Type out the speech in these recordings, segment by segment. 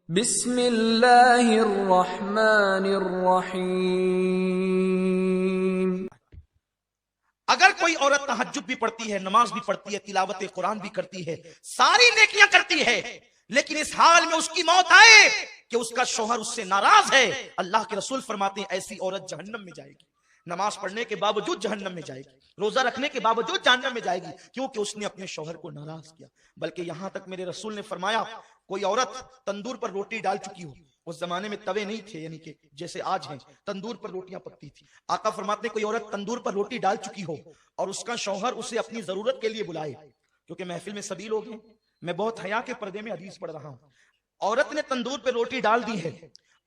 بسم اللہ الرحمن الرحیم۔ اگر کوئی عورت تہجد بھی پڑھتی ہے، نماز بھی پڑھتی ہے، تلاوت قرآن بھی کرتی ہے، ساری نیکیاں کرتی ہے، لیکن اس حال میں اس کی موت آئے کہ اس کا شوہر اس سے ناراض ہے، اللہ کے رسول فرماتے ہیں ایسی عورت جہنم میں جائے گی، نماز پڑھنے کے باوجود جہنم میں جائے گی، روزہ رکھنے کے باوجود جہنم میں جائے گی، کیونکہ اس نے اپنے شوہر کو ناراض کیا۔ بلکہ یہاں تک میرے رسول نے فرمایا کوئی عورت تندور پر روٹی ڈال چکی ہو، اس زمانے میں توے نہیں تھے، یعنی کہ جیسے آج ہیں، تندور پر روٹیاں پکتی تھی، آقا فرماتے ہیں کوئی عورت تندور پر روٹی ڈال چکی ہو اور اس کا شوہر اسے اپنی ضرورت کے لیے بلائے، کیونکہ محفل میں سبھی لوگ ہیں، میں بہت حیا کے پردے میں حدیث پڑھ رہا ہوں، عورت نے تندور پہ روٹی ڈال دی ہے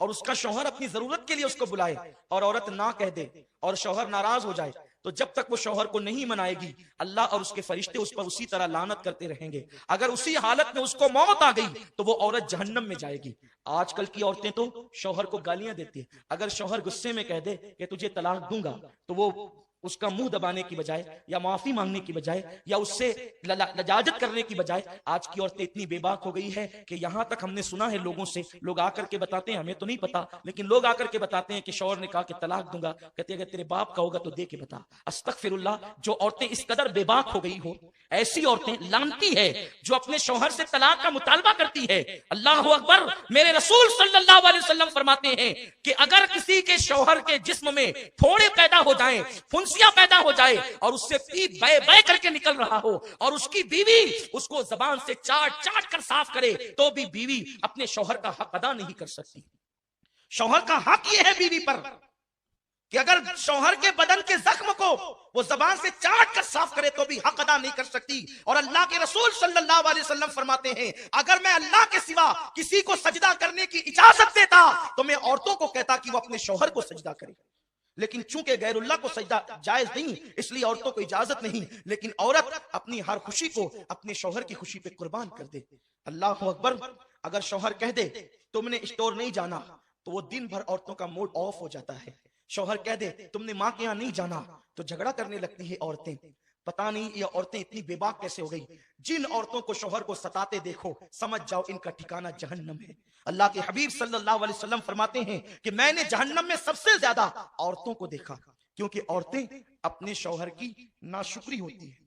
اور اس کا شوہر اپنی ضرورت کے لیے اس کو بلائے اور عورت نہ کہہ دے اور شوہر ناراض ہو جائے، تو جب تک وہ شوہر کو نہیں منائے گی اللہ اور اس کے فرشتے اس پر اسی طرح لعنت کرتے رہیں گے، اگر اسی حالت میں اس کو موت آ گئی تو وہ عورت جہنم میں جائے گی۔ آج کل کی عورتیں تو شوہر کو گالیاں دیتی ہیں، اگر شوہر غصے میں کہہ دے کہ تجھے طلاق دوں گا تو وہ اس کا منہ دبانے کی بجائے یا معافی مانگنے کی بجائے یا اس سے لجاجت کرنے کی بجائے آج کی عورتیں اتنی بے باک ہو گئی ہے کہ یہاں تک ہم نے سنا ہے لوگوں سے، لوگ آ کر کے بتاتے ہیں، ہمیں تو نہیں پتا لیکن لوگ آ کر کے بتاتے ہیں کہ شوہر نے کہا کہ طلاق دوں گا، کہتے ہیں اگر تیرے باپ کا ہوگا تو دے کے بتا۔ استغفر اللہ، جو عورتیں اس قدر بے باک ہو گئی ہو، ایسی عورتیں لعنتی ہے جو اپنے شوہر سے طلاق کا مطالبہ کرتی ہے۔ اللہ اکبر، میرے رسول صلی اللہ علیہ وسلم فرماتے ہیں کہ اگر کسی کے شوہر کے جسم میں پھوڑے پیدا ہو جائیں، پھنسیاں پیدا ہو جائے اور اس سے پیپ بے بے کر کے نکل رہا ہو اور اس کی بیوی اس کو زبان سے چاٹ چاٹ کر صاف کرے تو بھی بیوی اپنے شوہر کا حق ادا نہیں کر سکتی۔ شوہر کا حق یہ ہے بیوی پر کہ اگر شوہر کے بدن کے زخم کو وہ زبان سے چاٹ کر صاف کرے تو بھی حق ادا نہیں کر سکتی۔ اور اللہ کے رسول صلی اللہ علیہ وسلم فرماتے ہیں اگر میں اللہ کے سوا کسی کو سجدہ کرنے کی اجازت دیتا تو میں عورتوں کو کہتا کہ وہ اپنے شوہر کو سجدہ کرے، لیکن چونکہ غیر اللہ کو سجدہ جائز نہیں اس لیے عورتوں کو اجازت نہیں، لیکن عورت اپنی ہر خوشی کو اپنے شوہر کی خوشی پہ قربان کر دے۔ اللہ اکبر، اگر شوہر کہہ دے تم نے اسٹور نہیں جانا تو وہ دن بھر عورتوں کا موڈ آف ہو جاتا ہے، شوہر کہہ دے تم نے ماں کے یہاں نہیں جانا تو جھگڑا کرنے لگتی ہے عورتیں۔ پتہ نہیں یہ عورتیں اتنی بے باک کیسے ہو گئی، جن عورتوں کو شوہر کو ستاتے دیکھو سمجھ جاؤ ان کا ٹھکانہ جہنم ہے۔ اللہ کے حبیب صلی اللہ علیہ وسلم فرماتے ہیں کہ میں نے جہنم میں سب سے زیادہ عورتوں کو دیکھا، کیونکہ عورتیں اپنے شوہر کی ناشکری ہوتی ہیں،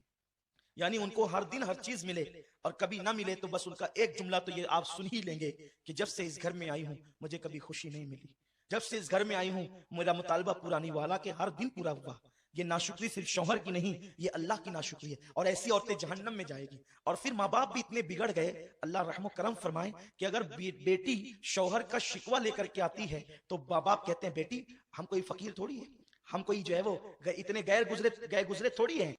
یعنی ان کو ہر دن ہر چیز ملے اور کبھی نہ ملے تو بس ان کا ایک جملہ تو یہ آپ سن ہی لیں گے کہ جب سے اس گھر میں آئی ہوں مجھے کبھی خوشی نہیں ملی، جب سے اس گھر میں آئی ہوں میرا مطالبہ پورا نہیں ہوا، حالانکہ ہر دن پورا ہوا۔ یہ ناشکری صرف شوہر کی نہیں، یہ اللہ کی ناشکری ہے، اور ایسی عورتیں جہنم میں جائے گی۔ اور پھر ماں باپ بھی اتنے بگڑ گئے، اللہ رحم و کرم فرمائے کہ اگر بیٹی شوہر کا شکوہ لے کر کے آتی ہے تو ماں باپ کہتے ہیں بیٹی ہم کوئی فقیر تھوڑی ہے، ہم کوئی جو ہے وہ اتنے گئے گزرے تھوڑی ہیں،